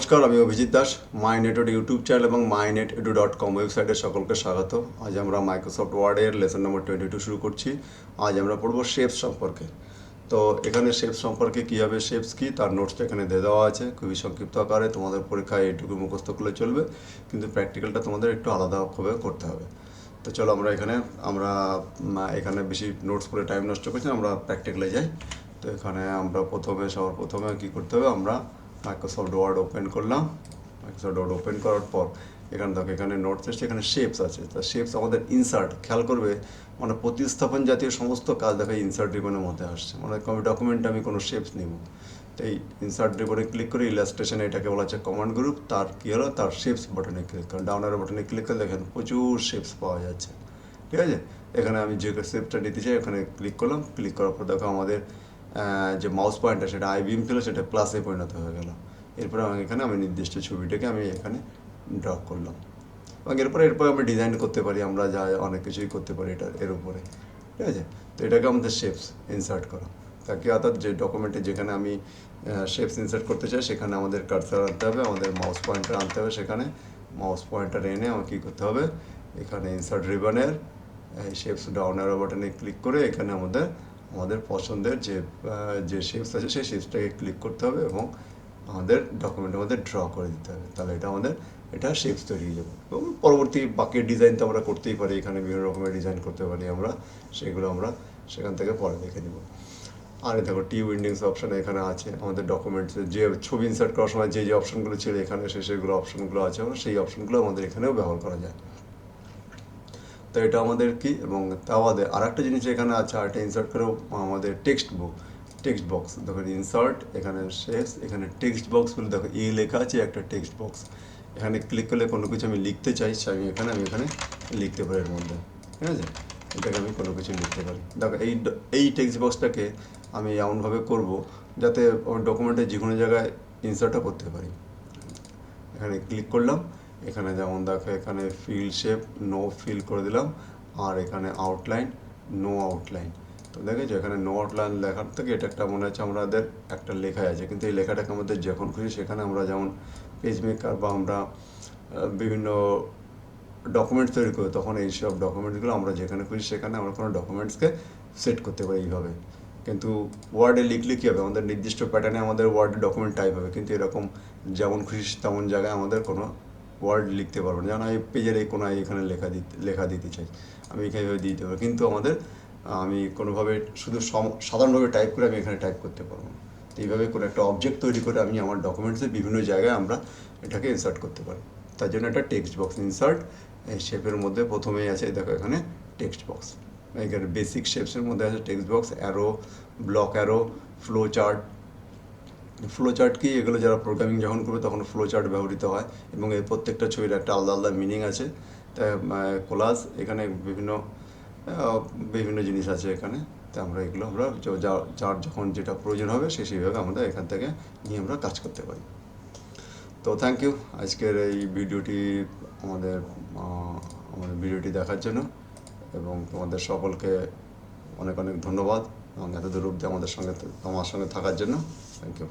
নমস্কার, আমি Abhijit Das. মাইনেট YouTube channel এবং mynetedu.com ওয়েবসাইটে সকলকে স্বাগত। আজ আমরা মাইক্রোসফট ওয়ার্ডের লেসন নম্বর 22 শুরু করছি। আজ আমরা পড়ব শেপস সম্পর্কে। তো এখানে শেপস সম্পর্কে কীভাবে শেপস কী তার নোটসটা এখানে দিয়ে দেওয়া আছে খুবই সংক্ষিপ্ত আকারে। তোমাদের পরীক্ষায় এইটুকু মুখস্থ করলে চলবে, কিন্তু প্র্যাকটিক্যালটা তোমাদের একটু আলাদাভাবে করতে হবে। তো চলো আমরা এখানে বেশি নোটস করে টাইম নষ্ট করছি, আমরা প্র্যাকটিক্যালে যাই। তো এখানে আমরা সবার প্রথমে কী করতে হবে, আমরা মাইক্রোসফট ওয়ার্ড ওপেন করলাম। মাইক্রোসফট ওয়ার্ড ওপেন করার পর এখানে নোটস এসছে, এখানে শেপস আছে। তা শেপস আমাদের ইনসার্ট, খেয়াল করবে মানে প্রতিস্থাপন জাতীয় সমস্ত কাজ দেখা ইনসার্ট রিবনের মধ্যে আসছে। মানে ডকুমেন্টে আমি কোনো শেপস নিব, তো এই ইনসার্ট রিবনে ক্লিক করে ইলাস্ট্রেশন, এটাকে বলা হচ্ছে কমান্ড গ্রুপ। তার কী হলো, তার শেপস বাটনে ক্লিক করেন, ডাউন অ্যারো বাটনে ক্লিক করে দেখেন প্রচুর শেপস পাওয়া যাচ্ছে। ঠিক আছে, এখানে আমি যে শেপটা নিতে চাই এখানে ক্লিক করলাম। ক্লিক করার পর দেখো আমাদের যে মাউস পয়েন্টার সেটা আইবিএম ছিল, সেটা প্লাসে পরিণত হয়ে গেল। এরপরে আমি নির্দিষ্ট ছবিটাকে আমি এখানে ড্র করলাম, এবং এরপরে আমি ডিজাইন করতে পারি, আমরা যা অনেক কিছুই করতে পারি এর উপরে। ঠিক আছে, তো এটাকে আমাদের শেপস ইনসার্ট করা। তাকে অর্থাৎ যে ডকুমেন্টে যেখানে আমি শেপস ইনসার্ট করতে চাই সেখানে আমাদের কার্সার আনতে হবে, আমাদের মাউস পয়েন্টার আনতে হবে। সেখানে মাউস পয়েন্টার এনে আমার কী করতে হবে, এখানে ইনসার্ট রিবনের এই শেপস ডাউন অ্যারো বাটনে ক্লিক করে এখানে আমাদের পছন্দের যে শেপস আছে সেই শেপসটাকে ক্লিক করতে হবে এবং আমাদের ডকুমেন্টের মধ্যে ড্র করে দিতে হবে। তাহলে এটা শেপস তৈরি হয়ে যাবে। এবং পরবর্তী বাকি ডিজাইন তো আমরা করতেই পারি, এখানে বিভিন্ন রকমের ডিজাইন করতে পারি আমরা, সেগুলো আমরা সেখান থেকে পরে দেখে নেব। আর দেখো টি উইন্ডিংস অপশান এখানে আছে। আমাদের ডকুমেন্টসে যে ছবি ইনসার্ট করার সময় যে অপশানগুলো ছিল এখানে সেগুলো অপশানগুলো আছে, সেই অপশানগুলো আমাদের এখানেও ব্যবহার করা যায়। তো এটা আমাদের কি, এবং তাও আমাদের আর একটা জিনিস এখানে আছে, আরেকটা ইনসার্ট করেও আমাদের টেক্সট বক্স। দেখো ইনসার্ট, এখানে শেষ, এখানে টেক্সট বক্স বলে দেখো লেখা আছে একটা টেক্সট বক্স। এখানে ক্লিক করলে কোনো কিছু আমি লিখতে চাইছি, আমি এখানে লিখতে পারি এর মধ্যে। ঠিক আছে, এটাকে আমি কোনো কিছু লিখতে পারি। দেখো এই টেক্সট বক্সটাকে আমি এমনভাবে করব যাতে ডকুমেন্টের যে কোনো জায়গায় ইনসার্টও করতে পারি। এখানে ক্লিক করলাম, এখানে যেমন দেখো এখানে ফিল শেপ নো ফিল করে দিলাম, আর এখানে আউটলাইন নো আউটলাইন। তো দেখেছো এখানে নো আউটলাইন লেখার থেকে এটা একটা মনে হচ্ছে আমাদের একটা লেখা আছে, কিন্তু এই লেখাটাকে আমাদের যখন খুশি সেখানে আমরা যেমন পেজ মেকার বা আমরা বিভিন্ন ডকুমেন্টস তৈরি করি, তখন এইসব ডকুমেন্টসগুলো আমরা যেখানে খুশি সেখানে আমরা কোনো ডকুমেন্টসকে সেট করতে পারি এইভাবে। কিন্তু ওয়ার্ডে লিখলে কী হবে, আমাদের নির্দিষ্ট প্যাটার্নে আমাদের ওয়ার্ডে ডকুমেন্ট টাইপ হবে, কিন্তু এরকম যেমন খুশি তেমন জায়গায় আমাদের কোনো ওয়ার্ড লিখতে পারবো না। যেমন আমি পেজের এই কোনায় এখানে লেখা দিতে চাই, আমি এখানে দিয়ে দিতে পারবো, কিন্তু আমি কোনোভাবে শুধু সাধারণভাবে টাইপ করে আমি এখানে টাইপ করতে পারবো না। তো এইভাবে কোনো একটা অবজেক্ট তৈরি করে আমি আমার ডকুমেন্টসের বিভিন্ন জায়গায় আমরা এটাকে ইনসার্ট করতে পারি। তার জন্য একটা টেক্সট বক্স ইনসার্ট, এই শেপের মধ্যে প্রথমেই আছে দেখো এখানে টেক্সট বক্স। এখানে বেসিক শেপসের মধ্যে আছে text box, arrow, block arrow, flow chart কি, এগুলো যারা প্রোগ্রামিং যখন করবে তখন ফ্লো চার্ট ব্যবহৃত হয়, এবং এই প্রত্যেকটা ছবির একটা আলাদা আলাদা মিনিং আছে। তাই কোলাজ, এখানে বিভিন্ন জিনিস আছে এখানে। তো এগুলো যার যখন যেটা প্রয়োজন হবে সেইভাবে আমরা এখান থেকে নিয়ে আমরা কাজ করতে পারি। তো থ্যাংক ইউ আজকের এই আমাদের ভিডিওটি দেখার জন্য, এবং তোমাদের সকলকে অনেক অনেক ধন্যবাদ, এবং এত দূর অবধি আমার সঙ্গে থাকার জন্য থ্যাংক ইউ।